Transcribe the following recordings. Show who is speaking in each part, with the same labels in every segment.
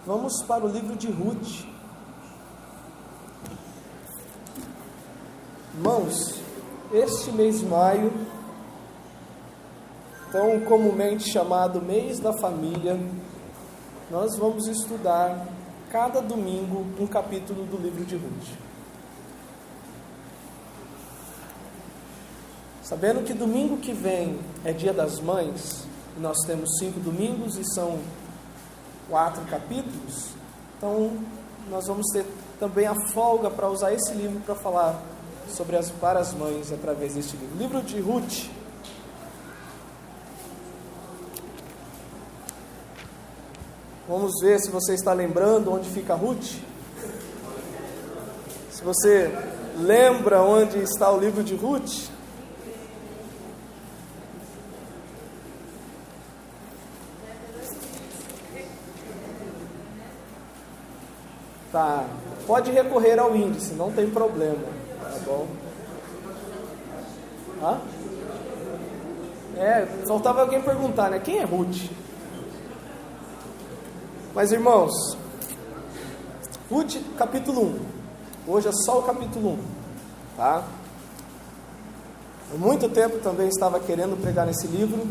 Speaker 1: Vamos para o livro de Ruth. Irmãos, este mês de maio, tão comumente chamado mês da família, nós vamos estudar cada domingo um capítulo do livro de Ruth. Sabendo que domingo que vem é dia das mães, e nós temos 5 domingos e são 4 capítulos, então nós vamos ter também a folga para usar esse livro para falar sobre para as mães através deste livro. Livro de Ruth. Vamos ver se você está lembrando onde fica Ruth. Se você lembra onde está o livro de Ruth. Tá, pode recorrer ao índice, não tem problema, tá bom? Faltava alguém perguntar, né? Quem é Ruth? Mas irmãos, Ruth capítulo 1, hoje é só o capítulo 1, tá? Há muito tempo também estava querendo pregar nesse livro,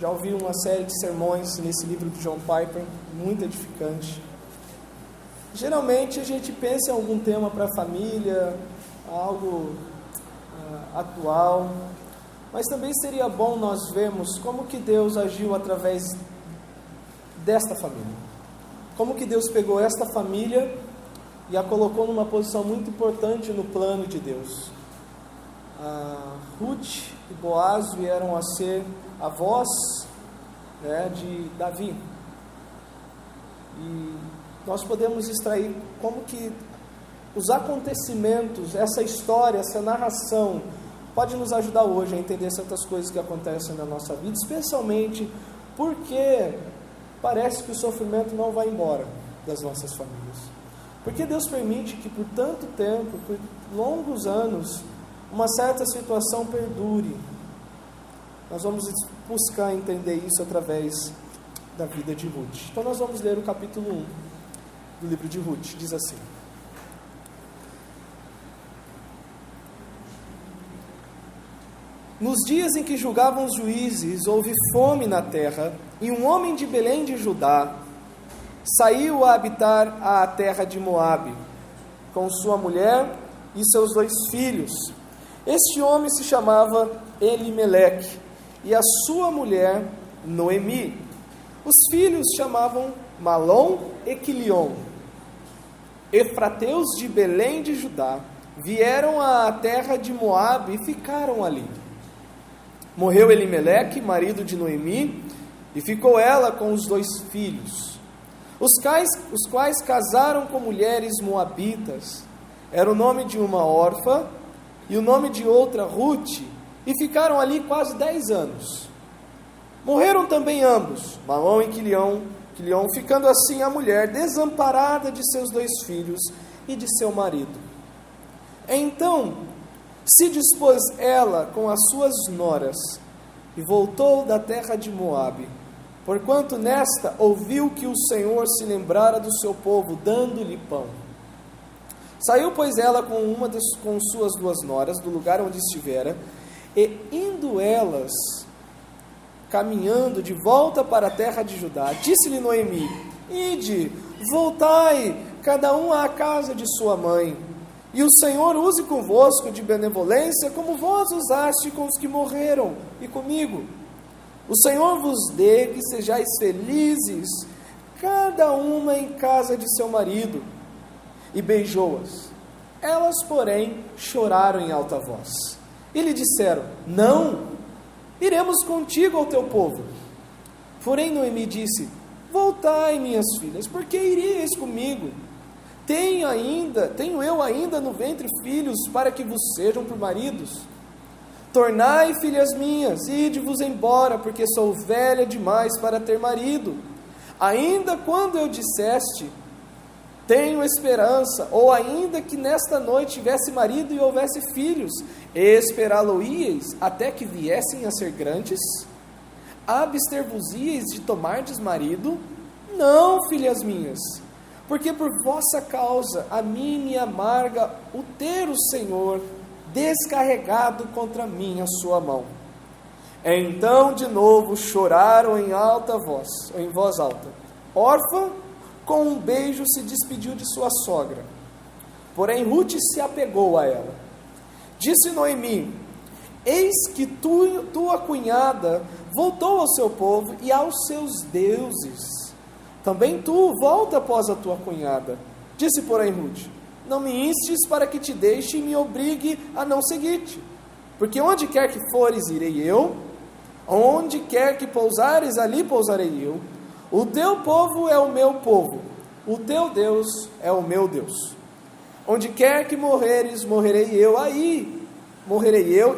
Speaker 1: já ouvi uma série de sermões nesse livro de John Piper, muito edificante. Geralmente a gente pensa em algum tema para a família, algo atual, mas também seria bom nós vermos como que Deus agiu através desta família. Como que Deus pegou esta família e a colocou numa posição muito importante no plano de Deus. Ruth e Boaz vieram a ser avós, de Davi. E nós podemos extrair como que os acontecimentos, essa história, essa narração, pode nos ajudar hoje a entender certas coisas que acontecem na nossa vida, especialmente porque parece que o sofrimento não vai embora das nossas famílias. Porque Deus permite que por tanto tempo, por longos anos, uma certa situação perdure. Nós vamos buscar entender isso através da vida de Ruth. Então nós vamos ler o capítulo 1 do livro de Ruth. Diz assim: Nos dias em que julgavam os juízes, houve fome na terra, e um homem de Belém de Judá saiu a habitar a terra de Moabe, com sua mulher e seus 2 filhos. Este homem se chamava Elimeleque, e a sua mulher Noemi. Os filhos chamavam Malom e Quilion. Efrateus de Belém de Judá vieram à terra de Moabe e ficaram ali. Morreu Elimeleque, marido de Noemi, e ficou ela com os 2 filhos, os quais casaram com mulheres moabitas. Era o nome de uma órfã e o nome de outra Ruth, e ficaram ali quase 10 anos. Morreram também ambos, Malom e Quilion, ficando assim a mulher desamparada de seus 2 filhos e de seu marido. Então se dispôs ela com as suas noras e voltou da terra de Moabe, porquanto nesta ouviu que o Senhor se lembrara do seu povo, dando-lhe pão. Saiu, pois, ela com suas 2 noras do lugar onde estivera, e indo elas caminhando de volta para a terra de Judá, disse-lhe Noemi: Ide, voltai, cada um à casa de sua mãe, e o Senhor use convosco de benevolência, como vós usaste com os que morreram, e comigo. O Senhor vos dê que sejais felizes, cada uma em casa de seu marido. E beijou-as. Elas, porém, choraram em alta voz, e lhe disseram: Não, iremos contigo ao teu povo. Porém Noemi disse: Voltai, minhas filhas, porque iríeis comigo? Tenho eu ainda no ventre filhos para que vos sejam por maridos? Tornai, filhas minhas, ide-vos embora, porque sou velha demais para ter marido. Ainda quando eu disseste: tenho esperança, ou ainda que nesta noite tivesse marido e houvesse filhos, esperá-lo-íeis até que viessem a ser grandes? Abster-vos-íeis de tomardes marido? Não, filhas minhas, porque por vossa causa a mim me amarga o ter o Senhor descarregado contra mim a sua mão. Então de novo choraram em voz alta. Orfa, com um beijo, se despediu de sua sogra. Porém Ruth se apegou a ela. Disse Noemi: eis que tua cunhada voltou ao seu povo e aos seus deuses. Também tu volta após a tua cunhada. Disse, porém, Ruth: não me instes para que te deixe e me obrigue a não seguir-te. Porque onde quer que fores, irei eu. Onde quer que pousares, ali pousarei eu. O teu povo é o meu povo. O teu Deus é o meu Deus. Onde quer que morreres, morrerei eu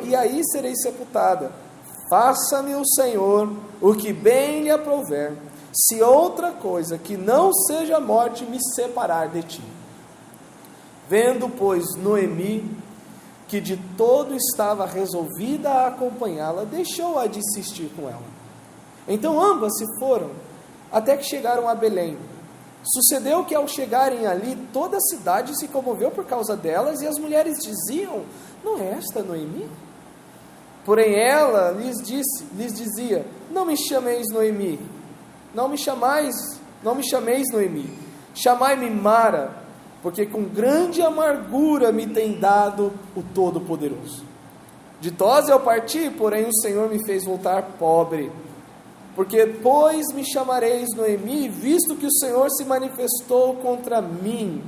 Speaker 1: e aí serei sepultada. Faça-me o Senhor o que bem lhe aprouver, se outra coisa que não seja a morte me separar de ti. Vendo, pois, Noemi, que de todo estava resolvida a acompanhá-la, deixou-a de insistir com ela. Então ambas se foram, até que chegaram a Belém. Sucedeu que ao chegarem ali, toda a cidade se comoveu por causa delas, e as mulheres diziam: não é esta Noemi? Porém ela lhes dizia: não me chameis Noemi, não me chameis Noemi, chamai-me Mara, porque com grande amargura me tem dado o Todo-Poderoso. Ditosa eu parti, porém o Senhor me fez voltar pobre. Porque pois me chamareis Noemi, visto que o Senhor se manifestou contra mim,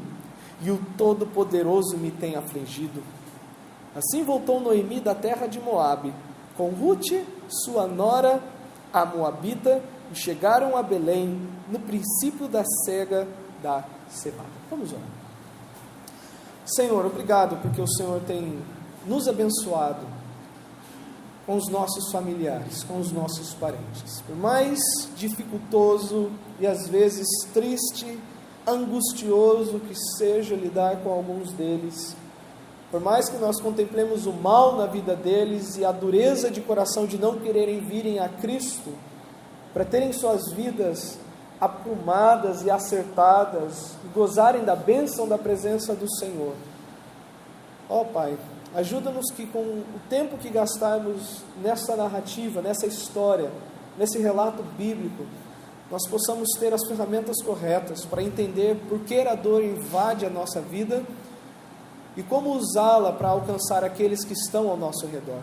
Speaker 1: e o Todo-Poderoso me tem afligido. Assim voltou Noemi da terra de Moabe, com Ruth, sua nora, a Moabita, e chegaram a Belém, no princípio da cega da cevada. Vamos orar. Senhor, obrigado porque o Senhor tem nos abençoado com os nossos familiares, com os nossos parentes. Por mais dificultoso e às vezes triste, angustioso que seja lidar com alguns deles, por mais que nós contemplemos o mal na vida deles e a dureza de coração de não quererem virem a Cristo, para terem suas vidas aprumadas e acertadas, e gozarem da bênção da presença do Senhor. Ó Pai, ajuda-nos que com o tempo que gastarmos nessa narrativa, nessa história, nesse relato bíblico, nós possamos ter as ferramentas corretas para entender por que a dor invade a nossa vida e como usá-la para alcançar aqueles que estão ao nosso redor.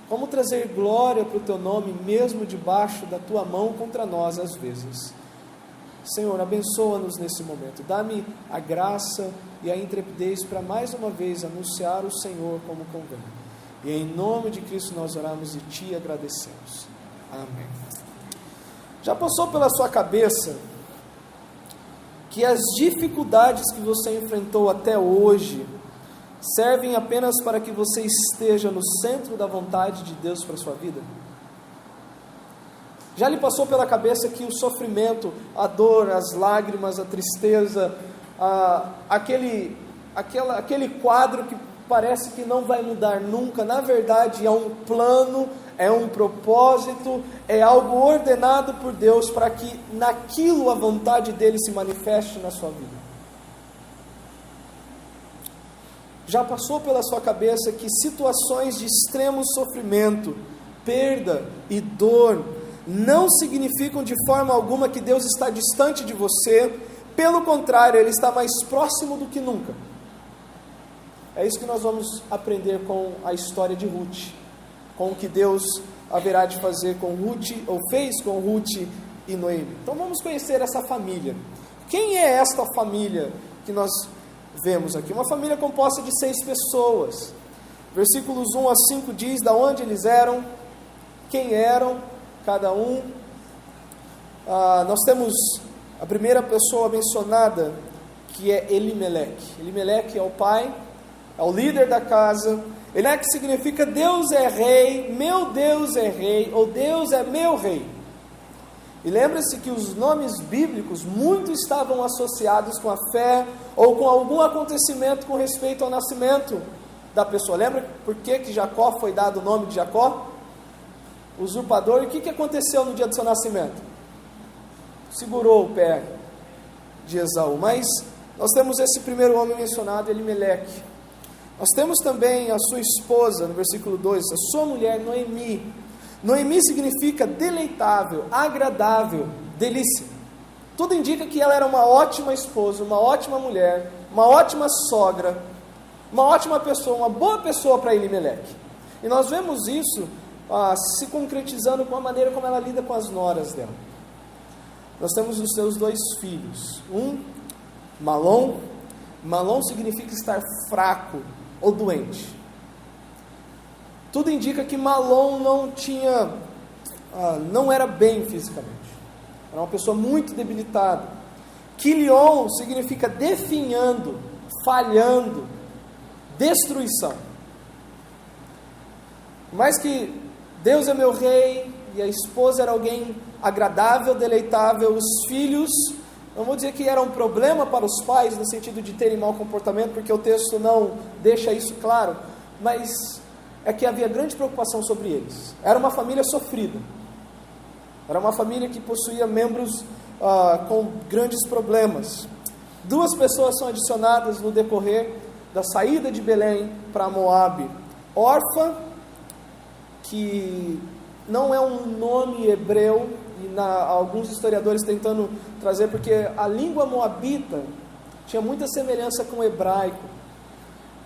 Speaker 1: Como trazer glória para o Teu nome, mesmo debaixo da Tua mão contra nós às vezes. Senhor, abençoa-nos nesse momento. Dá-me a graça e a intrepidez para mais uma vez anunciar o Senhor como convém. E em nome de Cristo nós oramos e Te agradecemos. Amém. Já passou pela sua cabeça que as dificuldades que você enfrentou até hoje servem apenas para que você esteja no centro da vontade de Deus para a sua vida? Já lhe passou pela cabeça que o sofrimento, a dor, as lágrimas, a tristeza, aquele quadro que parece que não vai mudar nunca, na verdade é um plano, é um propósito, é algo ordenado por Deus para que naquilo a vontade dele se manifeste na sua vida? Já passou pela sua cabeça que situações de extremo sofrimento, perda e dor não significam de forma alguma que Deus está distante de você? Pelo contrário, Ele está mais próximo do que nunca. É isso que nós vamos aprender com a história de Ruth, com o que Deus haverá de fazer com Ruth, ou fez com Ruth e Noemi. Então vamos conhecer essa família. Quem é esta família que nós vemos aqui? Uma família composta de 6 pessoas. Versículos 1 a 5 diz de onde eles eram, quem eram cada um. Nós temos a primeira pessoa mencionada, que é Elimeleque. Elimeleque é o pai, é o líder da casa. Eleque significa Deus é rei, meu Deus é rei, ou Deus é meu rei. E lembre-se que os nomes bíblicos muito estavam associados com a fé ou com algum acontecimento com respeito ao nascimento da pessoa. Lembra por que Jacó foi dado o nome de Jacó? Usurpador. E o que aconteceu no dia do seu nascimento? Segurou o pé. de Esaú. Mas nós temos esse primeiro homem mencionado, Elimeleque. Nós temos também a sua esposa, no versículo 2, a sua mulher, Noemi. Noemi significa deleitável, agradável, delícia. Tudo indica que ela era uma ótima esposa, uma ótima mulher, uma ótima sogra, uma ótima pessoa, uma boa pessoa para Elimeleque. E nós vemos isso se concretizando com a maneira como ela lida com as noras dela. Nós temos os seus 2 filhos. Malom. Malom significa estar fraco ou doente. Tudo indica que Malom não era bem fisicamente. Era uma pessoa muito debilitada. Quilion significa definhando, falhando, destruição. Mas que Deus é meu rei e a esposa era alguém agradável, deleitável, os filhos, não vou dizer que era um problema para os pais no sentido de terem mau comportamento, porque o texto não deixa isso claro, mas é que havia grande preocupação sobre eles. Era uma família sofrida, era uma família que possuía membros com grandes problemas. 2 pessoas são adicionadas no decorrer da saída de Belém para Moabe. Orfa, que não é um nome hebreu, e alguns historiadores tentando trazer, porque a língua moabita tinha muita semelhança com o hebraico.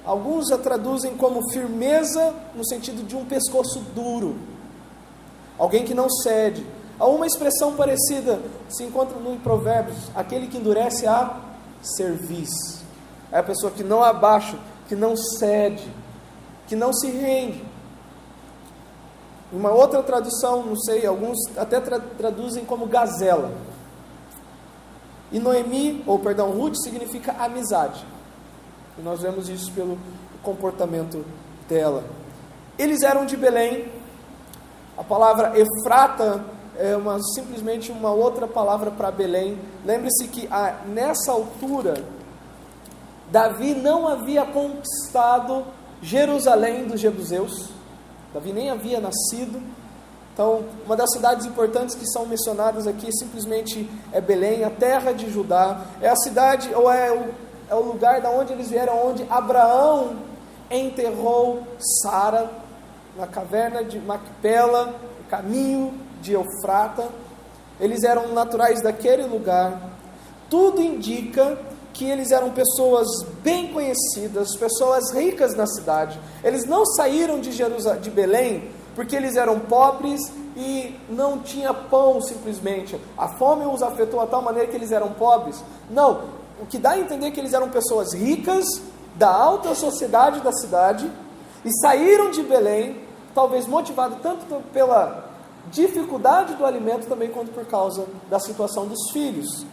Speaker 1: Alguns a traduzem como firmeza, no sentido de um pescoço duro, alguém que não cede. Há uma expressão parecida, se encontra no Provérbios, aquele que endurece a cerviz. É a pessoa que não abaixa, que não cede, que não se rende. Uma outra tradução, não sei, alguns até traduzem como gazela. E Ruth significa amizade. E nós vemos isso pelo comportamento dela. Eles eram de Belém. A palavra Efrata é simplesmente uma outra palavra para Belém. Lembre-se que nessa altura, Davi não havia conquistado Jerusalém dos jebuseus. Davi nem havia nascido. Então, uma das cidades importantes que são mencionadas aqui simplesmente é Belém, a terra de Judá. É a cidade, ou é o lugar da onde eles vieram, onde Abraão enterrou Sara, na caverna de Macpela, no caminho de Eufrata. Eles eram naturais daquele lugar. Tudo indica que eles eram pessoas bem conhecidas, pessoas ricas na cidade. Eles não saíram de Belém porque eles eram pobres e não tinha pão simplesmente. A fome os afetou a tal maneira que eles eram pobres. Não, o que dá a entender é que eles eram pessoas ricas, da alta sociedade da cidade, e saíram de Belém, talvez motivado tanto pela dificuldade do alimento, também quanto por causa da situação dos filhos.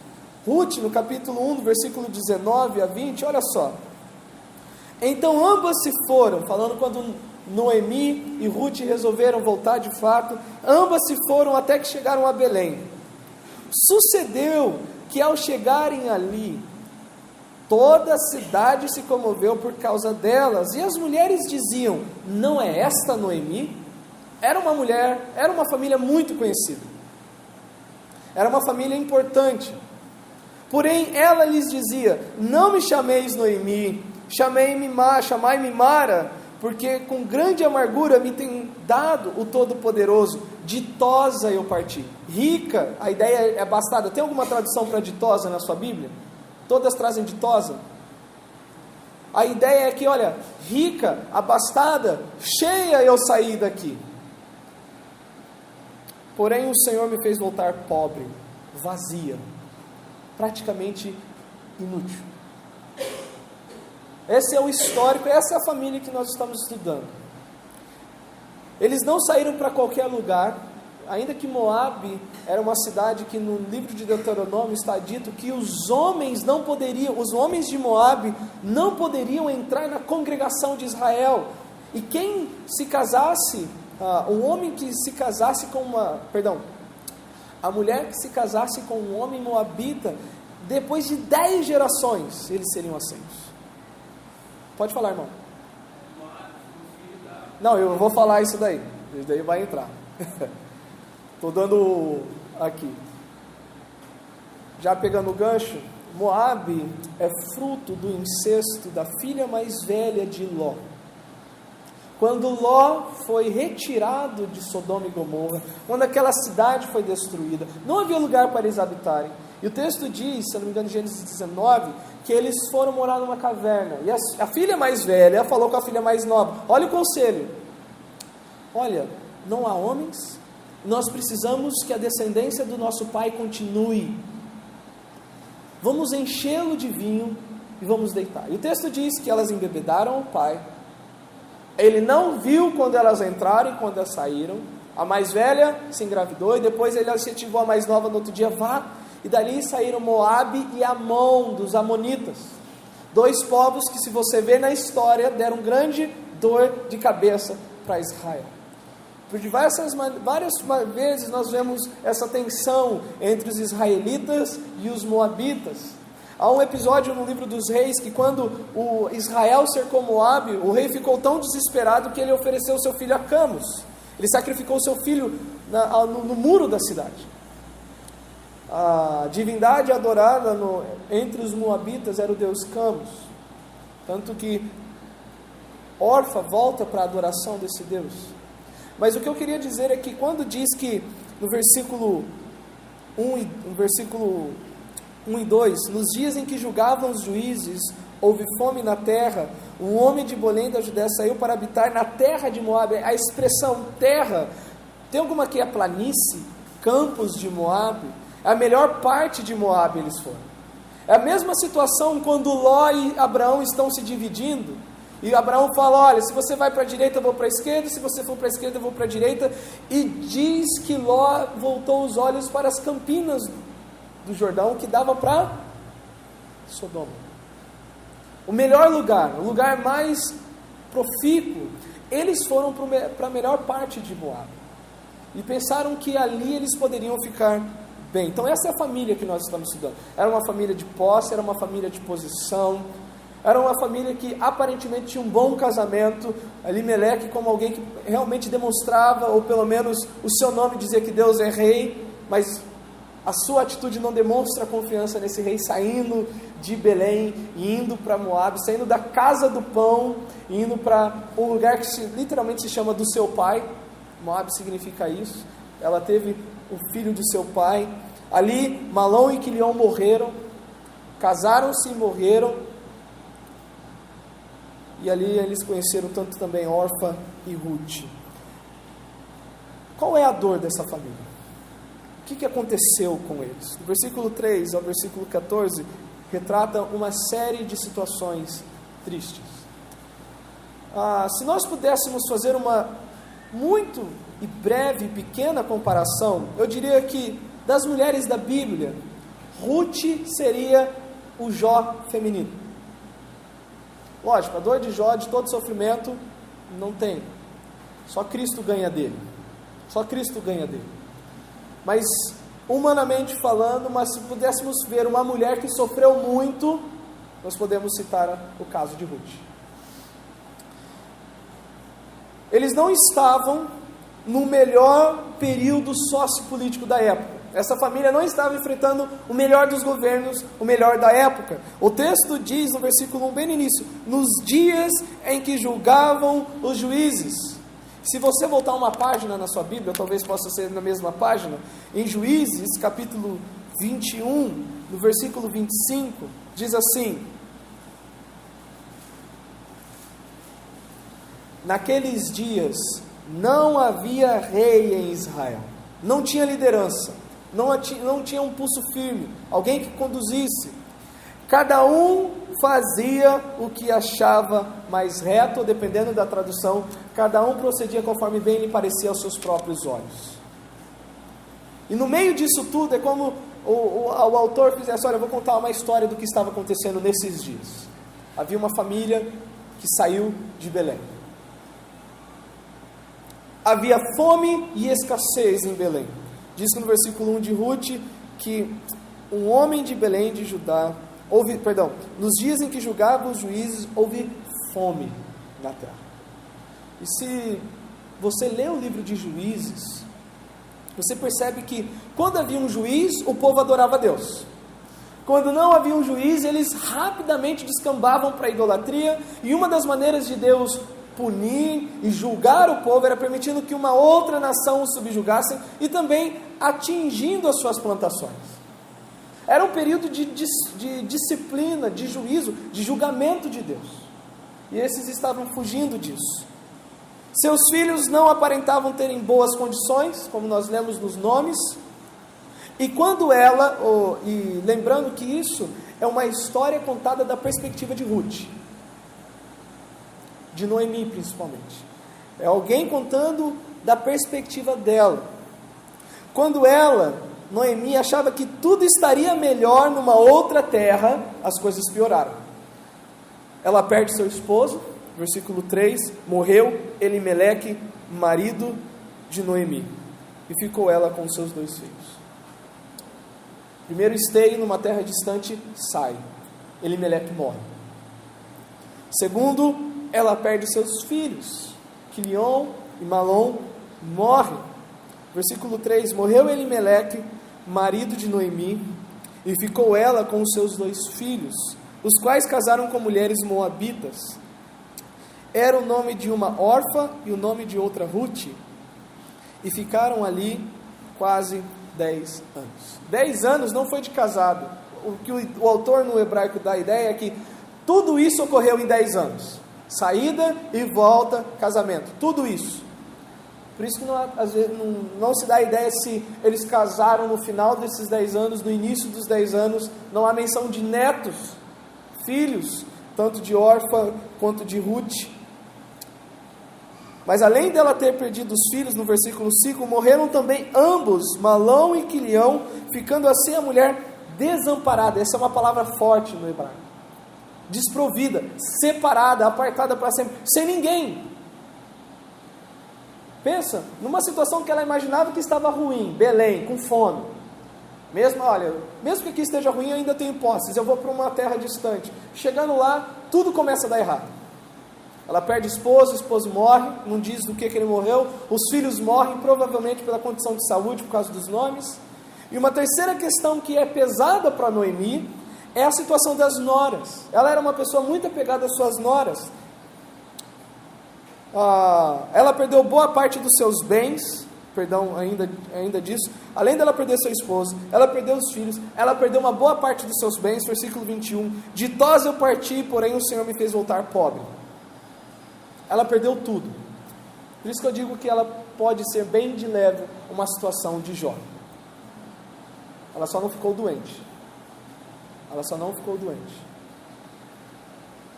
Speaker 1: Ruth, no capítulo 1, do versículo 19 a 20, olha só. Então ambas se foram, falando quando Noemi e Ruth resolveram voltar de fato, ambas se foram até que chegaram a Belém. Sucedeu que ao chegarem ali, toda a cidade se comoveu por causa delas, e as mulheres diziam: não é esta Noemi? Era uma mulher, era uma família muito conhecida, era uma família importante. Porém, ela lhes dizia: não me chameis Noemi, chamai-me Mara, porque com grande amargura me tem dado o Todo-Poderoso. Ditosa eu parti. Rica, a ideia é abastada. Tem alguma tradução para ditosa na sua Bíblia? Todas trazem ditosa. A ideia é que, olha, rica, abastada, cheia eu saí daqui. Porém o Senhor me fez voltar pobre, vazia, praticamente inútil. Esse é o histórico, essa é a família que nós estamos estudando. Eles não saíram para qualquer lugar, ainda que Moabe era uma cidade que no livro de Deuteronômio está dito que os homens de Moabe não poderiam entrar na congregação de Israel. E quem se casasse, a mulher que se casasse com um homem moabita, depois de 10 gerações, eles seriam aceitos. Pode falar, irmão. Não, eu vou falar isso daí. Isso daí vai entrar. Estou dando aqui. Já pegando o gancho, Moabe é fruto do incesto da filha mais velha de Ló. Quando Ló foi retirado de Sodoma e Gomorra, quando aquela cidade foi destruída, não havia lugar para eles habitarem. E o texto diz, se não me engano, em Gênesis 19, que eles foram morar numa caverna. E a filha mais velha falou com a filha mais nova: olha o conselho, olha, não há homens, nós precisamos que a descendência do nosso pai continue. Vamos enchê-lo de vinho e vamos deitar. E o texto diz que elas embebedaram o pai. Ele não viu quando elas entraram e quando elas saíram. A mais velha se engravidou e depois ele incentivou a mais nova no outro dia: vá. E dali saíram Moabe e Amon, dos amonitas. Dois povos que, se você ver na história, deram grande dor de cabeça para Israel. Por várias vezes nós vemos essa tensão entre os israelitas e os moabitas. Há um episódio no livro dos reis que, quando o Israel cercou Moabe, o rei ficou tão desesperado que ele ofereceu seu filho a Camus. Ele sacrificou seu filho no muro da cidade. A divindade adorada entre os moabitas era o deus Camus. Tanto que Orfa volta para a adoração desse deus. Mas o que eu queria dizer é que quando diz que no versículo 1 e 2, nos dias em que julgavam os juízes, houve fome na terra, um homem de Belém da Judéia saiu para habitar na terra de Moabe. A expressão terra, tem alguma que é planície, campos de Moabe, a melhor parte de Moabe eles foram. É a mesma situação quando Ló e Abraão estão se dividindo, e Abraão fala: olha, se você vai para a direita eu vou para a esquerda, se você for para a esquerda eu vou para a direita, e diz que Ló voltou os olhos para as campinas do Jordão, que dava para Sodoma. O melhor lugar, o lugar mais profícuo, eles foram para a melhor parte de Moabe, e pensaram que ali eles poderiam ficar bem. Então essa é a família que nós estamos estudando. Era uma família de posse, era uma família de posição, era uma família que aparentemente tinha um bom casamento. Elimeleque como alguém que realmente demonstrava, ou pelo menos o seu nome dizia que Deus é rei, mas a sua atitude não demonstra confiança nesse rei, saindo de Belém e indo para Moabe, saindo da casa do pão e indo para um lugar que literalmente se chama do seu pai. Moabe significa isso. Ela teve o filho do seu pai. Ali Malom e Quilion morreram, casaram-se e morreram. E ali eles conheceram tanto também Orfa e Ruth. Qual é a dor dessa família? O que aconteceu com eles? Do versículo 3 ao versículo 14, retrata uma série de situações tristes. Se nós pudéssemos fazer uma muito e breve, pequena comparação, eu diria que das mulheres da Bíblia, Ruth seria o Jó feminino. Lógico, a dor de Jó, de todo sofrimento, não tem. Só Cristo ganha dele. Só Cristo ganha dele. Mas, humanamente falando, mas se pudéssemos ver uma mulher que sofreu muito, nós podemos citar o caso de Ruth. Eles não estavam no melhor período sociopolítico da época. Essa família não estava enfrentando o melhor dos governos, o melhor da época. O texto diz no versículo 1, bem no início: nos dias em que julgavam os juízes. Se você voltar uma página na sua Bíblia, talvez possa ser na mesma página, em Juízes, capítulo 21, no versículo 25, diz assim: naqueles dias não havia rei em Israel, não tinha liderança, não tinha um pulso firme, alguém que conduzisse. Cada um fazia o que achava mais reto, ou dependendo da tradução, cada um procedia conforme bem lhe parecia aos seus próprios olhos. E no meio disso tudo, é como o autor fizesse: olha, eu vou contar uma história do que estava acontecendo nesses dias. Havia uma família que saiu de Belém. Havia fome e escassez em Belém. Diz que no versículo 1 de Ruth, que um homem de Belém de Judá, nos dias em que julgavam os juízes, houve fome na terra. E se você lê o livro de Juízes, você percebe que quando havia um juiz, o povo adorava a Deus. Quando não havia um juiz, eles rapidamente descambavam para a idolatria, e uma das maneiras de Deus punir e julgar o povo era permitindo que uma outra nação o subjugasse e também atingindo as suas plantações. Era um período de disciplina, de juízo, de julgamento de Deus. E esses estavam fugindo disso. Seus filhos não aparentavam terem boas condições, como nós lemos nos nomes. E quando e lembrando que isso é uma história contada da perspectiva de Ruth, de Noemi principalmente. É alguém contando da perspectiva dela. Quando Noemi, achava que tudo estaria melhor numa outra terra, as coisas pioraram. Ela perde seu esposo, versículo 3, morreu Elimeleque, marido de Noemi, e ficou ela com seus 2 filhos. Primeiro esteio numa terra distante, sai. Elimeleque morre. Segundo, ela perde seus filhos. Quilion e Malom morrem. Versículo 3, morreu Elimeleque, marido de Noemi, e ficou ela com os seus 2 filhos, os quais casaram com mulheres moabitas. Era o nome de uma Orfa e o nome de outra Ruth, e ficaram ali quase 10 anos. 10 anos não foi de casado. O que o autor no hebraico dá a ideia é que tudo isso ocorreu em 10 anos. Saída e volta, casamento, tudo isso. Por isso que às vezes não se dá a ideia se eles casaram no final desses 10 anos, no início dos 10 anos. Não há menção de netos, filhos, tanto de Orfa quanto de Ruth. Mas além dela ter perdido os filhos, no versículo 5, morreram também ambos, Malom e Quilião, ficando assim a mulher desamparada. Essa é uma palavra forte no hebraico. Desprovida, separada, apartada para sempre, sem ninguém. Pensa, numa situação que ela imaginava que estava ruim, Belém, com fome. Mesmo que aqui esteja ruim, eu ainda tenho posses, eu vou para uma terra distante. Chegando lá, tudo começa a dar errado. Ela perde o esposo morre, não diz do que ele morreu, os filhos morrem, provavelmente pela condição de saúde, por causa dos nomes. E uma terceira questão que é pesada para Noemi, é a situação das noras. Ela era uma pessoa muito apegada às suas noras. Ela perdeu boa parte dos seus bens, ainda disso, além dela perder seu esposo, ela perdeu os filhos, ela perdeu uma boa parte dos seus bens, versículo 21, de Toz eu parti, porém o Senhor me fez voltar pobre. Ela perdeu tudo. Por isso que eu digo que ela pode ser bem de leve uma situação de Jó. Ela só não ficou doente.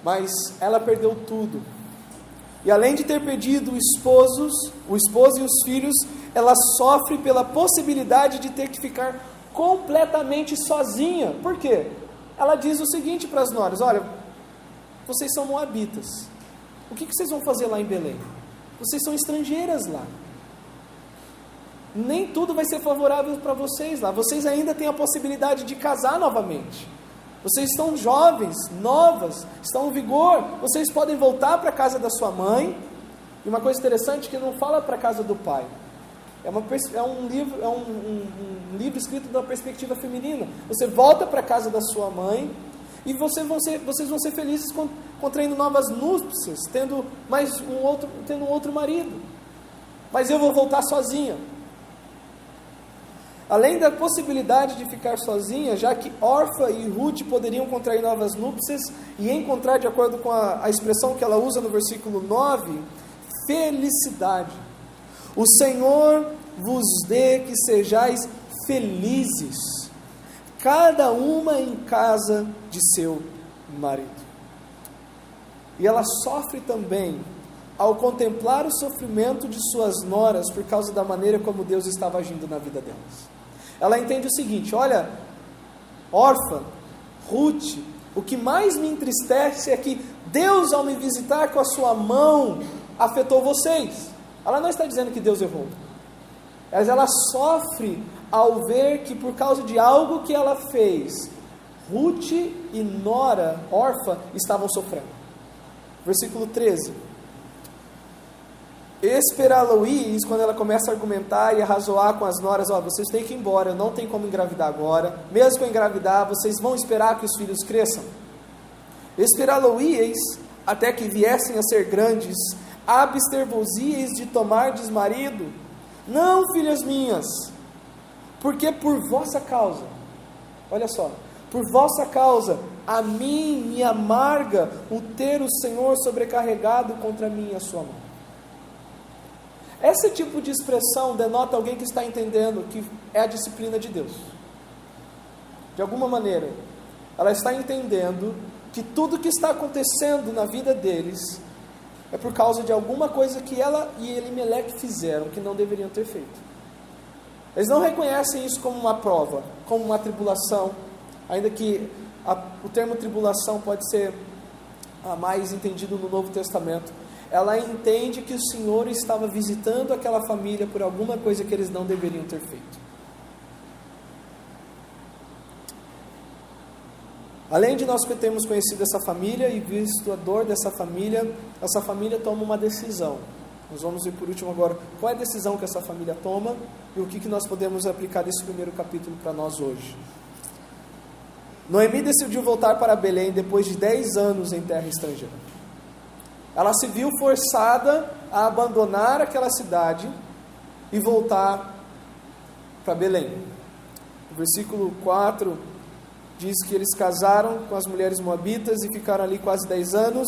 Speaker 1: Mas ela perdeu tudo. E além de ter perdido o esposo e os filhos, ela sofre pela possibilidade de ter que ficar completamente sozinha. Por quê? Ela diz o seguinte para as noras: olha, vocês são moabitas. O que vocês vão fazer lá em Belém? Vocês são estrangeiras lá. Nem tudo vai ser favorável para vocês lá. Vocês ainda têm a possibilidade de casar novamente. Vocês estão jovens, novas, estão em vigor. Vocês podem voltar para a casa da sua mãe. E uma coisa interessante é que não fala para a casa do pai. É um livro escrito da perspectiva feminina. Você volta para a casa da sua mãe e vocês vão ser felizes contraindo novas núpcias, tendo um outro marido. Mas eu vou voltar sozinha. Além da possibilidade de ficar sozinha, já que Orfa e Ruth poderiam contrair novas núpcias e encontrar, de acordo com a expressão que ela usa no versículo 9, felicidade. O Senhor vos dê que sejais felizes, cada uma em casa de seu marido. E ela sofre também ao contemplar o sofrimento de suas noras por causa da maneira como Deus estava agindo na vida delas. Ela entende o seguinte: olha, Orfa, Ruth, o que mais me entristece é que Deus, ao me visitar com a sua mão, afetou vocês. Ela não está dizendo que Deus errou, mas ela sofre ao ver que por causa de algo que ela fez, Ruth e nora, Orfa, estavam sofrendo. Versículo 13. Esperá-lo-ís, quando ela começa a argumentar e a razoar com as noras, vocês têm que ir embora, não tem como engravidar agora, mesmo que eu engravidar, vocês vão esperar que os filhos cresçam. Esperá-lo-ís, até que viessem a ser grandes, abster-vos-íeis de tomardes marido? Não, filhas minhas, porque por vossa causa, olha só, por vossa causa, a mim me amarga o ter o Senhor sobrecarregado contra mim e a sua mão. Esse tipo de expressão denota alguém que está entendendo que é a disciplina de Deus. De alguma maneira, ela está entendendo que tudo que está acontecendo na vida deles é por causa de alguma coisa que ela e Elimeleque fizeram que não deveriam ter feito. Eles não reconhecem isso como uma prova, como uma tribulação, ainda que o termo tribulação pode ser mais entendido no Novo Testamento. Ela entende que o Senhor estava visitando aquela família por alguma coisa que eles não deveriam ter feito. Além de nós termos conhecido essa família e visto a dor dessa família, essa família toma uma decisão. Nós vamos ver por último agora qual é a decisão que essa família toma e o que nós podemos aplicar desse primeiro capítulo para nós hoje. Noemi decidiu voltar para Belém depois de 10 anos em terra estrangeira. Ela se viu forçada a abandonar aquela cidade e voltar para Belém. O versículo 4 diz que eles casaram com as mulheres moabitas e ficaram ali quase 10 anos.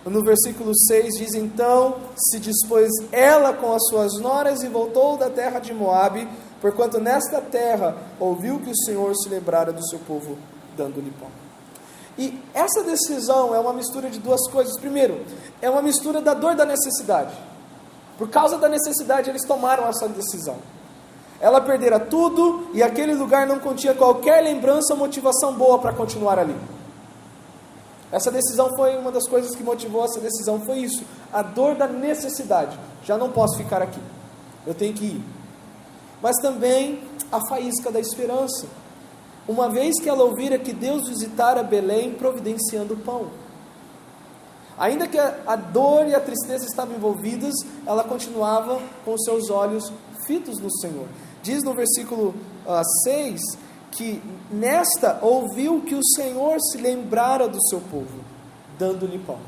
Speaker 1: No versículo 6 diz: então se dispôs ela com as suas noras e voltou da terra de Moabe, porquanto nesta terra ouviu que o Senhor se lembrara do seu povo, dando-lhe pão. E essa decisão é uma mistura de duas coisas. Primeiro, é uma mistura da dor da necessidade. Por causa da necessidade, eles tomaram essa decisão. Ela perdera tudo e aquele lugar não continha qualquer lembrança ou motivação boa para continuar ali. Essa decisão foi uma das coisas que motivou essa decisão, foi isso, a dor da necessidade. Já não posso ficar aqui, eu tenho que ir. Mas também a faísca da esperança, uma vez que ela ouvira que Deus visitara Belém providenciando pão. Ainda que a dor e a tristeza estavam envolvidas, ela continuava com os seus olhos fitos no Senhor. Diz no versículo 6 que nesta ouviu que o Senhor se lembrara do seu povo, dando-lhe pão,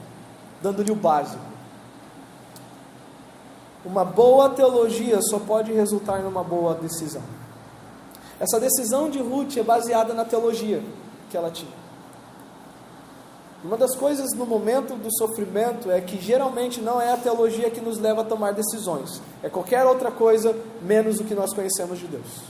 Speaker 1: dando-lhe o básico. Uma boa teologia só pode resultar numa boa decisão. Essa decisão de Ruth é baseada na teologia que ela tinha. Uma das coisas no momento do sofrimento é que geralmente não é a teologia que nos leva a tomar decisões. É qualquer outra coisa menos o que nós conhecemos de Deus.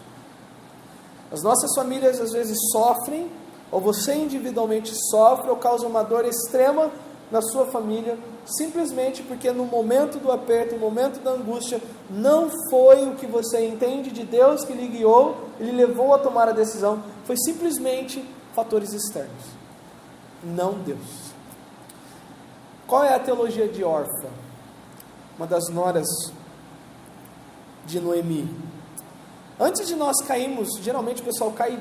Speaker 1: As nossas famílias às vezes sofrem, ou você individualmente sofre, ou causa uma dor extrema na sua família, simplesmente porque no momento do aperto, no momento da angústia, não foi o que você entende de Deus que lhe guiou, ele levou a tomar a decisão, foi simplesmente fatores externos, não Deus. Qual é a teologia de Orfa, uma das noras de Noemi? Antes de nós cairmos, geralmente o pessoal cai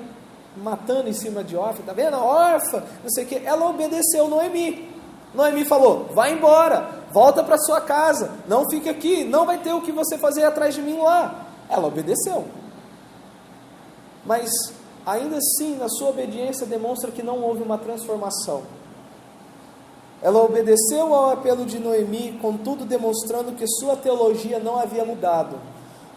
Speaker 1: matando em cima de Orfa, tá vendo? Orfa, não sei o que, ela obedeceu Noemi. Noemi falou: vai embora, volta para sua casa, não fique aqui, não vai ter o que você fazer atrás de mim lá. Ela obedeceu. Mas ainda assim, na sua obediência demonstra que não houve uma transformação. Ela obedeceu ao apelo de Noemi, contudo demonstrando que sua teologia não havia mudado.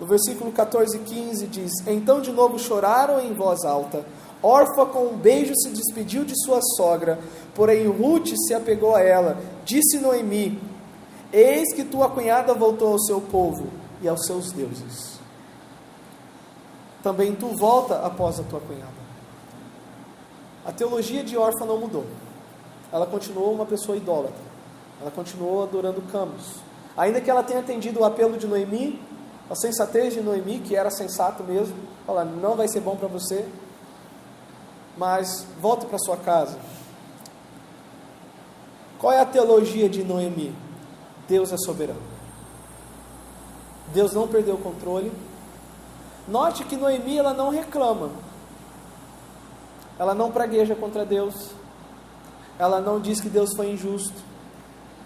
Speaker 1: No versículo 14 e 15 diz: então de novo choraram em voz alta. Orfa com um beijo se despediu de sua sogra, porém Ruth se apegou a ela. Disse Noemi: eis que tua cunhada voltou ao seu povo e aos seus deuses. Também tu volta após a tua cunhada. A teologia de Orfa não mudou. Ela continuou uma pessoa idólatra. Ela continuou adorando Camus. Ainda que ela tenha atendido o apelo de Noemi, a sensatez de Noemi, que era sensato mesmo, fala: não vai ser bom para você, mas volte para sua casa. Qual é a teologia de Noemi? Deus é soberano. Deus não perdeu o controle. Note que Noemi, ela não reclama. Ela não pragueja contra Deus. Ela não diz que Deus foi injusto.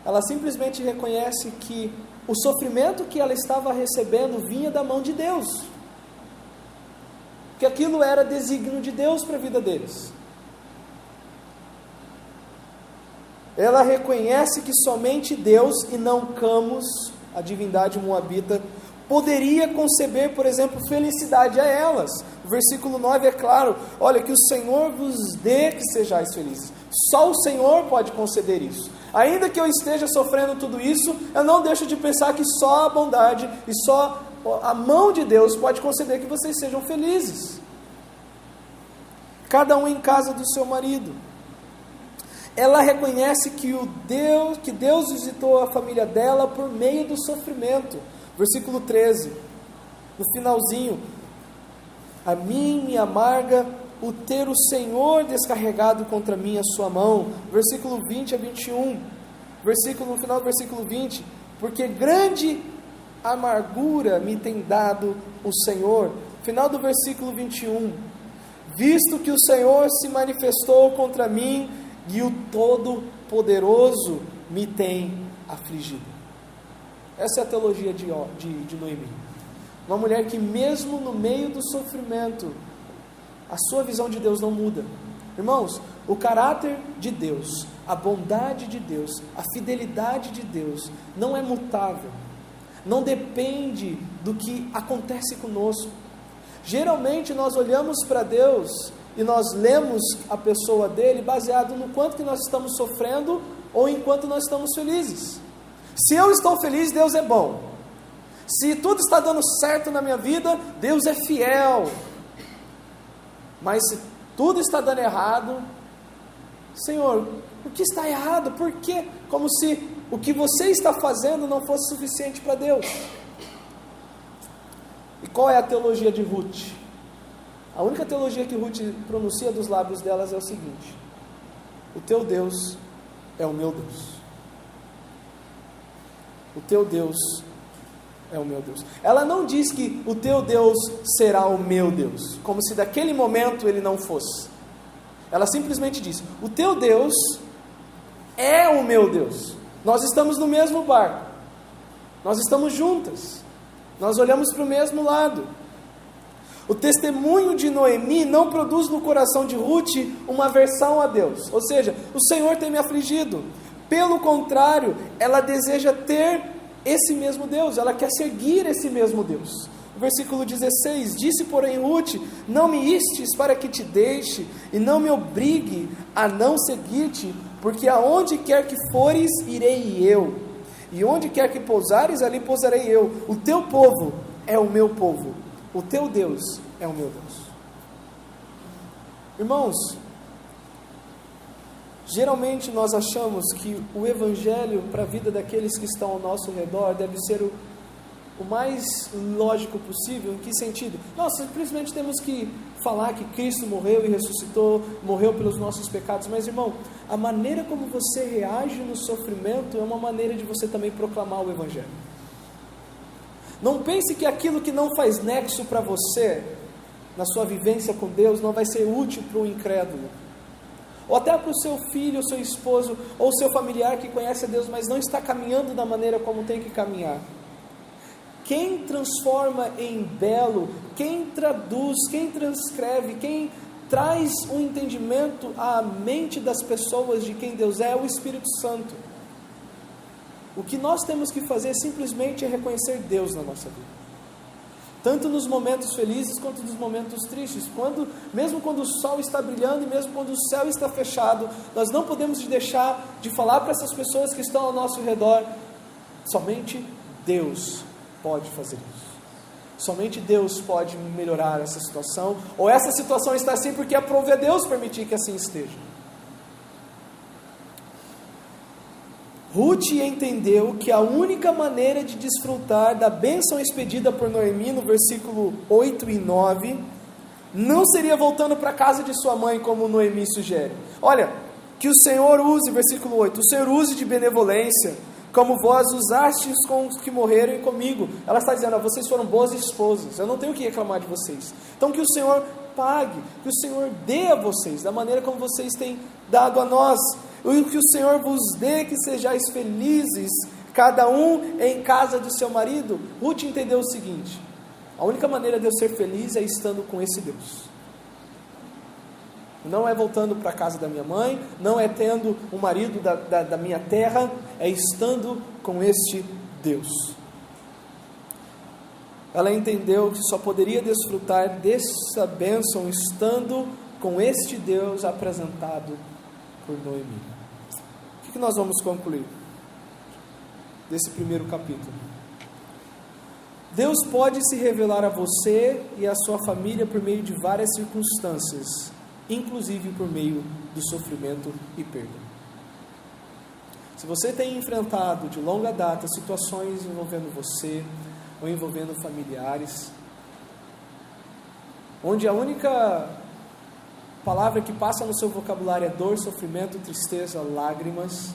Speaker 1: ela simplesmente reconhece que o sofrimento que ela estava recebendo vinha da mão de Deus, que aquilo era desígnio de Deus para a vida deles. Ela reconhece que somente Deus e não Camus, a divindade moabita, poderia conceber, por exemplo, felicidade a elas. O versículo 9 é claro: olha, que o Senhor vos dê que sejais felizes. Só o Senhor pode conceder isso. Ainda que eu esteja sofrendo tudo isso, eu não deixo de pensar que só a bondade e só a mão de Deus pode conceder que vocês sejam felizes. Cada um em casa do seu marido. Ela reconhece que Deus visitou a família dela por meio do sofrimento. Versículo 13, no finalzinho: a mim me amarga o ter o Senhor descarregado contra mim a sua mão. Versículo 20 a 21, no final do versículo 20: porque grande amargura me tem dado o Senhor. Final do versículo 21: visto que o Senhor se manifestou contra mim e o Todo-Poderoso me tem afligido. Essa é a teologia de Noemi. Uma mulher que mesmo no meio do sofrimento, a sua visão de Deus não muda. Irmãos, o caráter de Deus, a bondade de Deus, a fidelidade de Deus não é mutável. Não depende do que acontece conosco. Geralmente nós olhamos para Deus e nós lemos a pessoa dele baseado no quanto que nós estamos sofrendo ou enquanto nós estamos felizes. Se eu estou feliz, Deus é bom. Se tudo está dando certo na minha vida, Deus é fiel. Mas se tudo está dando errado, Senhor, o que está errado? Por quê? Como se o que você está fazendo não fosse suficiente para Deus. E qual é a teologia de Ruth? A única teologia que Ruth pronuncia dos lábios delas é o seguinte: o teu Deus é o meu Deus. O teu Deus é o meu Deus. Ela não diz que o teu Deus será o meu Deus, como se daquele momento ele não fosse. Ela simplesmente diz: o teu Deus é o meu Deus. Nós estamos no mesmo barco. Nós estamos juntas. Nós olhamos para o mesmo lado. O testemunho de Noemi não produz no coração de Ruth uma aversão a Deus. Ou seja, o Senhor tem me afligido. Pelo contrário, ela deseja ter esse mesmo Deus, ela quer seguir esse mesmo Deus. O versículo 16: disse porém Ruth: não me istes para que te deixe, e não me obrigue a não seguir-te, porque aonde quer que fores, irei eu, e onde quer que pousares, ali pousarei eu. O teu povo é o meu povo, o teu Deus é o meu Deus. Irmãos, geralmente nós achamos que o Evangelho para a vida daqueles que estão ao nosso redor deve ser o mais lógico possível. Em que sentido? Nós simplesmente temos que falar que Cristo morreu e ressuscitou, morreu pelos nossos pecados. Mas, irmão, a maneira como você reage no sofrimento é uma maneira de você também proclamar o Evangelho. Não pense que aquilo que não faz nexo para você, na sua vivência com Deus, não vai ser útil para o incrédulo. Ou até para o seu filho, ou seu esposo, ou seu familiar que conhece a Deus, mas não está caminhando da maneira como tem que caminhar. Quem transforma em belo, quem traduz, quem transcreve, quem traz um entendimento à mente das pessoas de quem Deus é o Espírito Santo. O que nós temos que fazer simplesmente é reconhecer Deus na nossa vida. Tanto nos momentos felizes quanto nos momentos tristes. Mesmo quando o sol está brilhando e mesmo quando o céu está fechado, nós não podemos deixar de falar para essas pessoas que estão ao nosso redor: somente Deus pode fazer isso. Somente Deus pode melhorar essa situação. Ou essa situação está assim porque aprove a Deus permitir que assim esteja. Ruth entendeu que a única maneira de desfrutar da bênção expedida por Noemi no versículo 8 e 9 não seria voltando para a casa de sua mãe, como Noemi sugere. Olha, que o Senhor use, versículo 8, o Senhor use de benevolência, como vós usastes com os que morreram comigo. Ela está dizendo: vocês foram boas esposas, eu não tenho o que reclamar de vocês. Então que o Senhor pague, que o Senhor dê a vocês, da maneira como vocês têm dado a nós. o que o Senhor vos dê, que sejais felizes, cada um em casa do seu marido. Ruth entendeu o seguinte: a única maneira de eu ser feliz é estando com esse Deus. Não é voltando para a casa da minha mãe, não é tendo um marido da minha terra, é estando com este Deus. Ela entendeu que só poderia desfrutar dessa bênção estando com este Deus apresentado por Noemi. O que nós vamos concluir desse primeiro capítulo? Deus pode se revelar a você e a sua família por meio de várias circunstâncias, inclusive por meio do sofrimento e perda. Se você tem enfrentado de longa data situações envolvendo você ou envolvendo familiares, onde a única palavra que passa no seu vocabulário é dor, sofrimento, tristeza, lágrimas,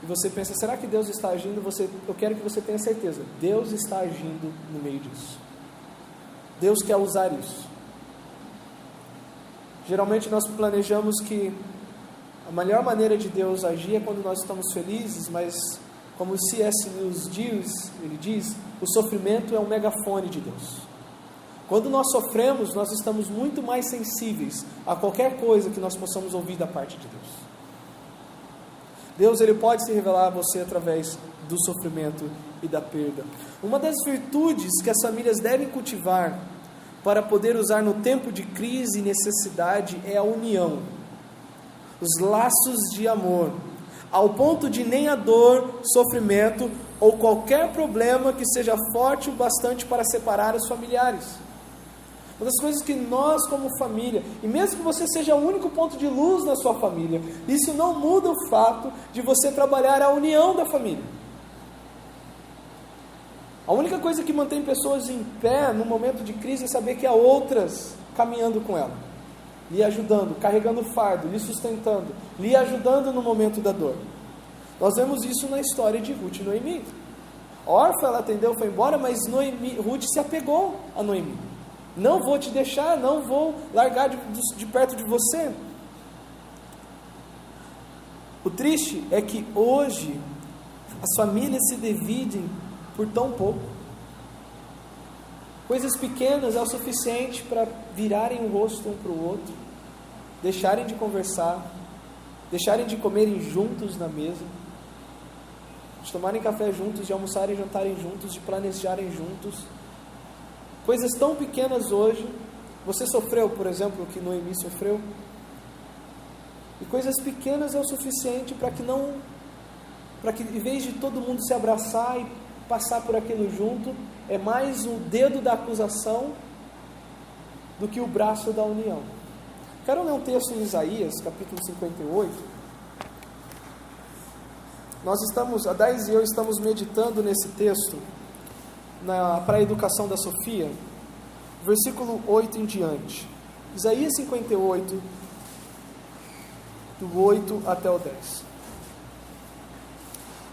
Speaker 1: e você pensa, será que Deus está agindo? Eu quero que você tenha certeza, Deus está agindo no meio disso. Deus quer usar isso. Geralmente nós planejamos que a melhor maneira de Deus agir é quando nós estamos felizes, mas como C.S. Lewis diz, ele diz, o sofrimento é um megafone de Deus. Quando nós sofremos, nós estamos muito mais sensíveis a qualquer coisa que nós possamos ouvir da parte de Deus. Deus, ele pode se revelar a você através do sofrimento e da perda. Uma das virtudes que as famílias devem cultivar para poder usar no tempo de crise e necessidade é a união, os laços de amor, ao ponto de nem a dor, sofrimento ou qualquer problema que seja forte o bastante para separar os familiares. Uma das coisas que nós como família, e mesmo que você seja o único ponto de luz na sua família, isso não muda o fato de você trabalhar a união da família. A única coisa que mantém pessoas em pé no momento de crise é saber que há outras caminhando com ela, lhe ajudando, carregando o fardo, lhe sustentando, lhe ajudando no momento da dor. Nós vemos isso na história de Ruth e Noemi. A órfã, ela atendeu, foi embora, mas Ruth se apegou a Noemi. Não vou te deixar, não vou largar de perto de você. O triste é que hoje as famílias se dividem por tão pouco. Coisas pequenas é o suficiente para virarem o rosto um para o outro, deixarem de conversar, deixarem de comerem juntos na mesa, de tomarem café juntos, de almoçarem e jantarem juntos, de planejarem juntos. Coisas tão pequenas hoje. Você sofreu, por exemplo, o que Noemi sofreu? E coisas pequenas é o suficiente para que em vez de todo mundo se abraçar e passar por aquilo junto, é mais o dedo da acusação do que o braço da união. Quero ler um texto em Isaías, capítulo 58. A Dais e eu estamos meditando nesse texto para a educação da Sofia, versículo 8 em diante. Isaías 58, do 8 até o 10.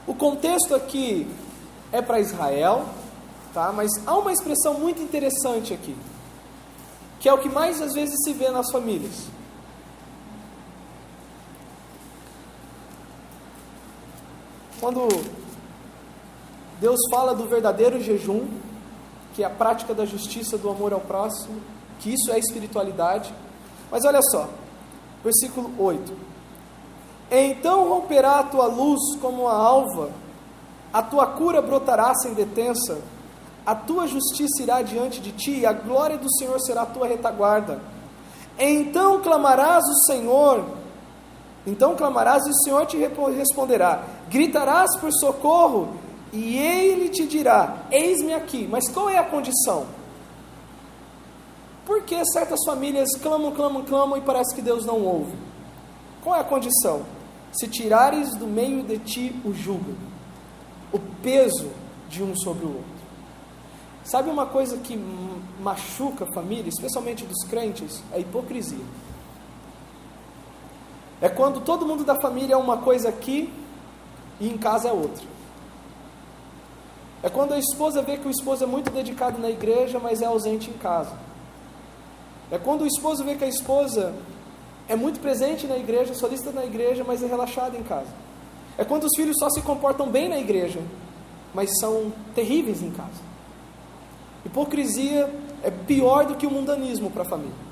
Speaker 1: O contexto aqui é para Israel, tá? Mas há uma expressão muito interessante aqui, que é o que mais às vezes se vê nas famílias. Quando Deus fala do verdadeiro jejum, que é a prática da justiça, do amor ao próximo, que isso é espiritualidade. Mas olha só, versículo 8. Então romperá a tua luz como a alva, a tua cura brotará sem detença, a tua justiça irá diante de ti, e a glória do Senhor será a tua retaguarda. Então clamarás e o Senhor te responderá. Gritarás por socorro, e Ele te dirá, eis-me aqui. Mas qual é a condição? Por que certas famílias clamam e parece que Deus não ouve? Qual é a condição? Se tirares do meio de ti o jugo, o peso de um sobre o outro. Sabe uma coisa que machuca a família, especialmente dos crentes? É a hipocrisia. É quando todo mundo da família é uma coisa aqui e em casa é outra. É quando a esposa vê que o esposo é muito dedicado na igreja, mas é ausente em casa. É quando o esposo vê que a esposa é muito presente na igreja, solista na igreja, mas é relaxado em casa. É quando os filhos só se comportam bem na igreja, mas são terríveis em casa. Hipocrisia é pior do que o mundanismo para a família.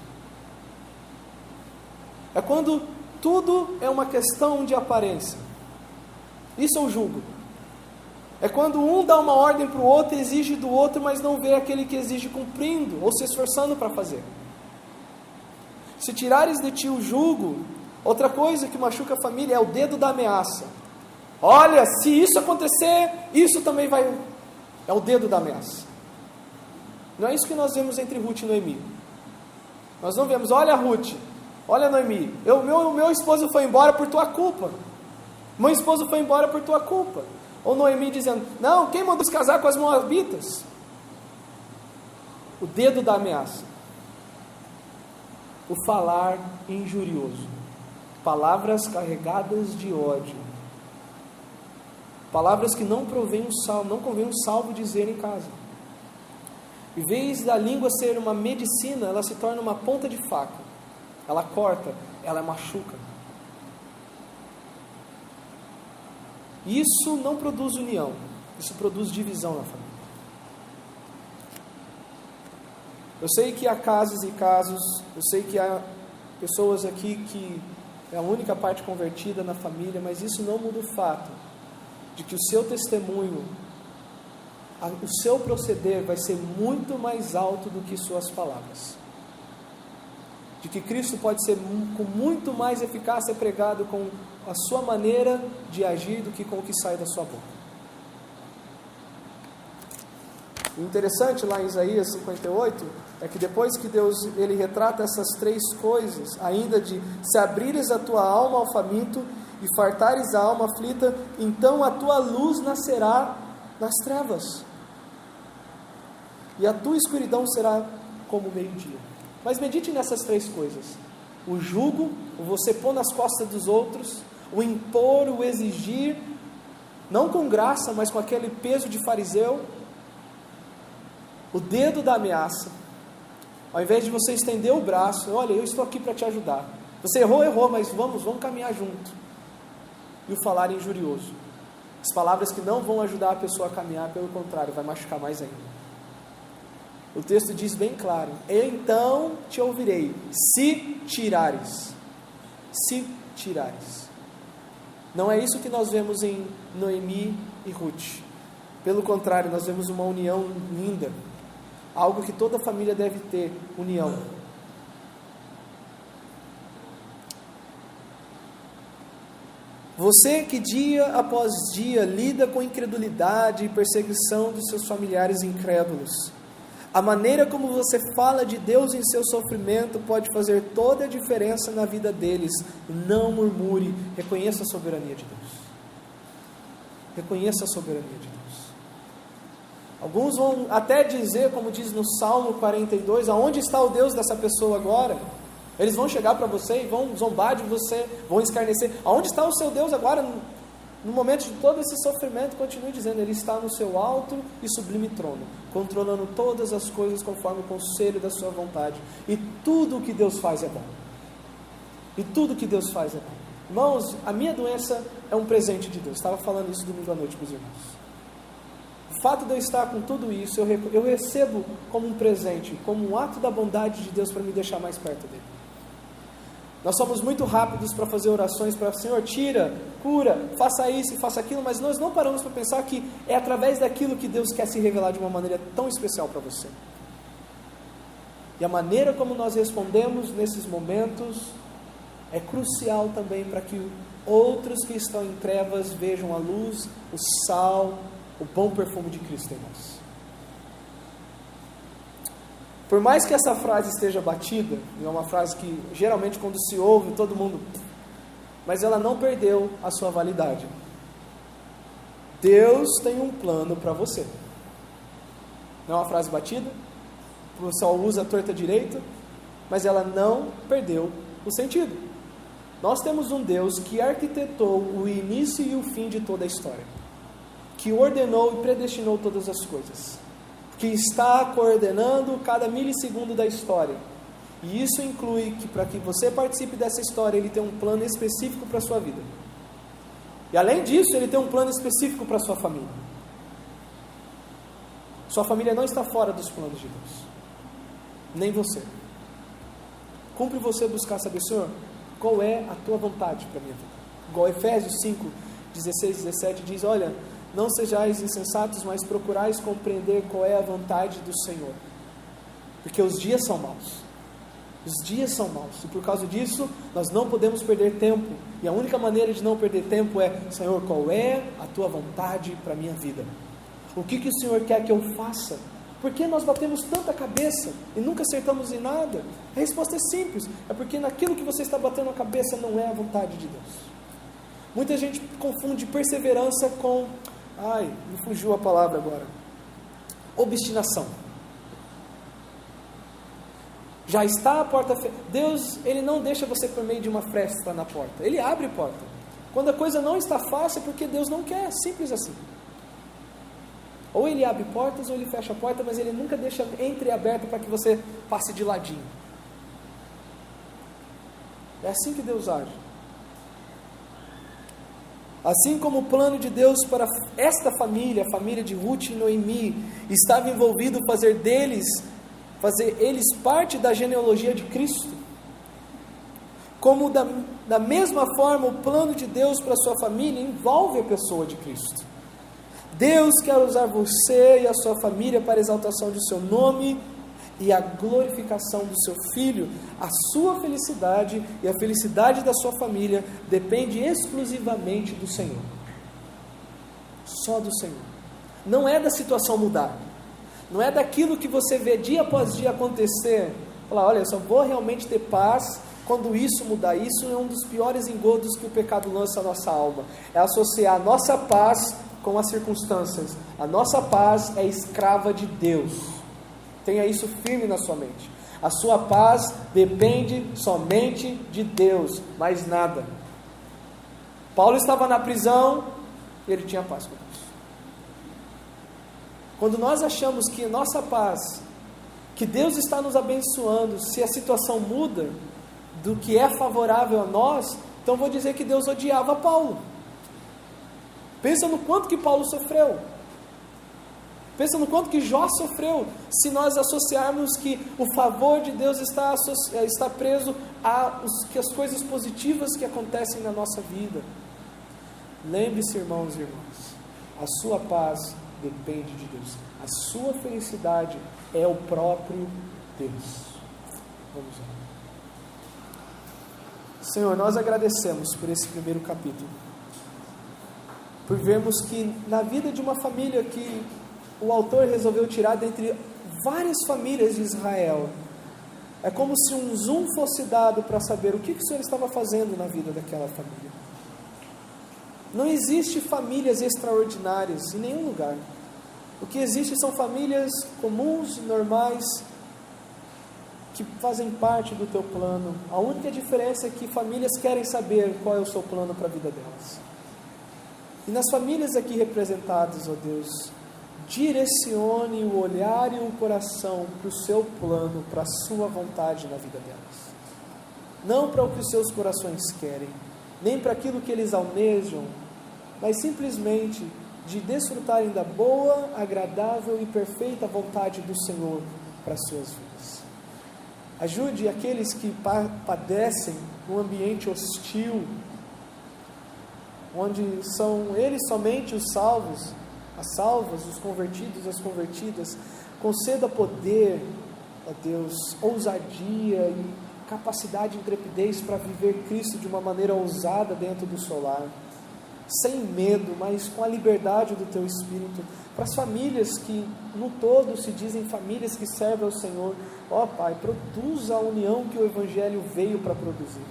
Speaker 1: É quando tudo é uma questão de aparência. Isso eu julgo. É quando um dá uma ordem para o outro e exige do outro, mas não vê aquele que exige cumprindo ou se esforçando para fazer. Se tirares de ti o jugo, outra coisa que machuca a família é o dedo da ameaça. Olha, se isso acontecer, isso também vai... É o dedo da ameaça. Não é isso que nós vemos entre Ruth e Noemi. Nós não vemos, olha Ruth, olha Noemi, meu esposo foi embora por tua culpa. Meu esposo foi embora por tua culpa. Ou Noemi dizendo, não, quem mandou se casar com as moabitas? O dedo da ameaça. O falar injurioso. Palavras carregadas de ódio. Palavras que não convém um salvo dizer em casa. Em vez da língua ser uma medicina, ela se torna uma ponta de faca. Ela corta, ela machuca. Isso não produz união, isso produz divisão na família. Eu sei que há casos e casos, eu sei que há pessoas aqui que é a única parte convertida na família, mas isso não muda o fato de que o seu testemunho, o seu proceder vai ser muito mais alto do que suas palavras. De que Cristo pode ser com muito mais eficácia pregado com a sua maneira de agir do que com o que sai da sua boca. O interessante lá em Isaías 58 é que depois que Deus ele retrata essas três coisas, ainda de se abrires a tua alma ao faminto e fartares a alma aflita, então a tua luz nascerá nas trevas e a tua escuridão será como o meio-dia. Mas medite nessas três coisas: o jugo, o você pôr nas costas dos outros, o impor, o exigir, não com graça, mas com aquele peso de fariseu, o dedo da ameaça. Ao invés de você estender o braço, olha, eu estou aqui para te ajudar. Você errou, mas vamos caminhar junto. E o falar injurioso. As palavras que não vão ajudar a pessoa a caminhar, pelo contrário, vai machucar mais ainda. O texto diz bem claro, então te ouvirei, se tirares. Se tirares. Não é isso que nós vemos em Noemi e Ruth. Pelo contrário, nós vemos uma união linda. Algo que toda família deve ter, união. Você que dia após dia lida com incredulidade e perseguição dos seus familiares incrédulos. A maneira como você fala de Deus em seu sofrimento pode fazer toda a diferença na vida deles. Não murmure, reconheça a soberania de Deus. Reconheça a soberania de Deus. Alguns vão até dizer, como diz no Salmo 42, aonde está o Deus dessa pessoa agora? Eles vão chegar para você e vão zombar de você, vão escarnecer. Aonde está o seu Deus agora? No momento de todo esse sofrimento, continue dizendo, Ele está no seu alto e sublime trono, controlando todas as coisas conforme o conselho da sua vontade. E tudo o que Deus faz é bom. E tudo o que Deus faz é bom. Irmãos, a minha doença é um presente de Deus. Estava falando isso domingo à noite com os irmãos. O fato de eu estar com tudo isso, eu recebo como um presente, como um ato da bondade de Deus para me deixar mais perto dele. Nós somos muito rápidos para fazer orações para Senhor, tira, cura, faça isso e faça aquilo, mas nós não paramos para pensar que é através daquilo que Deus quer se revelar de uma maneira tão especial para você. E a maneira como nós respondemos nesses momentos é crucial também para que outros que estão em trevas vejam a luz, o sal, o bom perfume de Cristo em nós. Por mais que essa frase esteja batida, é uma frase que geralmente quando se ouve todo mundo, mas ela não perdeu a sua validade. Deus tem um plano para você. Não é uma frase batida, o pessoal usa a torta direita, mas ela não perdeu o sentido. Nós temos um Deus que arquitetou o início e o fim de toda a história, que ordenou e predestinou todas as coisas, que está coordenando cada milissegundo da história E isso inclui que para que você participe dessa história, Ele tem um plano específico para a sua vida. E além disso, Ele tem um plano específico para a sua família. Sua família não está fora dos planos de Deus. Nem você. Cumpre você buscar saber, Senhor, qual é a tua vontade para a minha vida? Igual Efésios 5, 16, 17 diz, olha, não sejais insensatos, mas procurais compreender qual é a vontade do Senhor. Porque os dias são maus. Os dias são maus. E por causa disso, nós não podemos perder tempo. E a única maneira de não perder tempo é, Senhor, qual é a tua vontade para a minha vida? O que o Senhor quer que eu faça? Por que nós batemos tanta cabeça e nunca acertamos em nada? A resposta é simples. É porque naquilo que você está batendo a cabeça não é a vontade de Deus. Muita gente confunde perseverança com... me fugiu a palavra agora. Obstinação. Já está a porta fechada. Deus, Ele não deixa você por meio de uma fresta na porta. Ele abre a porta. Quando a coisa não está fácil é porque Deus não quer. Simples assim. Ou Ele abre portas ou Ele fecha a porta, mas Ele nunca deixa entreaberto para que você passe de ladinho. É assim que Deus age. Assim como o plano de Deus para esta família, a família de Ruth e Noemi, estava envolvido fazer eles parte da genealogia de Cristo. Como da mesma forma o plano de Deus para a sua família envolve a pessoa de Cristo. Deus quer usar você e a sua família para a exaltação de seu nome e a glorificação do seu Filho. A sua felicidade e a felicidade da sua família depende exclusivamente do Senhor. Só do Senhor. Não é da situação mudar. Não é daquilo que você vê dia após dia acontecer. Falar, olha, eu só vou realmente ter paz quando isso mudar. Isso é um dos piores engodos que o pecado lança à nossa alma. É associar a nossa paz com as circunstâncias. A nossa paz é escrava de Deus. Tenha isso firme na sua mente. A sua paz depende somente de Deus, mais nada. Paulo estava na prisão e ele tinha paz com Deus. Quando nós achamos que a nossa paz, que Deus está nos abençoando, se a situação muda do que é favorável a nós, então vou dizer que Deus odiava Paulo. Pensa no quanto que Paulo sofreu. Pensa no quanto que Jó sofreu. Se nós associarmos que o favor de Deus está preso às coisas positivas que acontecem na nossa vida. Lembre-se, irmãos e irmãs, a sua paz depende de Deus. A sua felicidade é o próprio Deus. Vamos lá. Senhor, nós agradecemos por esse primeiro capítulo. Por vermos que na vida de uma família que o autor resolveu tirar dentre várias famílias de Israel, é como se um zoom fosse dado para saber o que o Senhor estava fazendo na vida daquela família. Não existe famílias extraordinárias em nenhum lugar. O que existe são famílias comuns, normais, que fazem parte do teu plano. A única diferença é que famílias querem saber qual é o seu plano para a vida delas. E nas famílias aqui representadas, ó Deus, direcione o olhar e o coração para o seu plano, para a sua vontade na vida delas. Não para o que os seus corações querem, nem para aquilo que eles almejam, mas simplesmente de desfrutarem da boa, agradável e perfeita vontade do Senhor para as suas vidas. Ajude aqueles que padecem num ambiente hostil, onde são eles somente os salvos, as salvas, os convertidos, as convertidas. Conceda poder, ó Deus, ousadia e capacidade e intrepidez para viver Cristo de uma maneira ousada dentro do seu lar, sem medo, mas com a liberdade do teu Espírito. Para as famílias que no todo se dizem famílias que servem ao Senhor, ó Pai, produza a união que o Evangelho veio para produzir.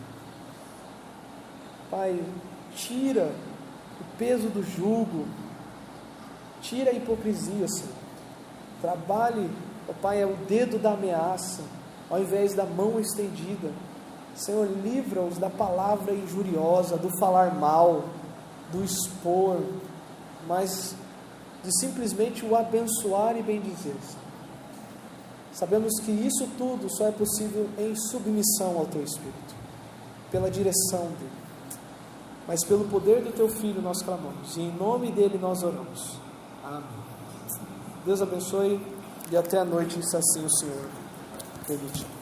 Speaker 1: Pai, tira o peso do jugo, tira a hipocrisia, Senhor. Trabalhe, ó Pai, é o dedo da ameaça, ao invés da mão estendida. Senhor, livra-os da palavra injuriosa, do falar mal, do expor, mas de simplesmente o abençoar e bendizer. Sabemos que isso tudo só é possível em submissão ao Teu Espírito, pela direção dEle. Mas pelo poder do Teu Filho nós clamamos, e em nome dEle nós oramos. Amém. Deus abençoe, e até a noite, se assim o Senhor permitir.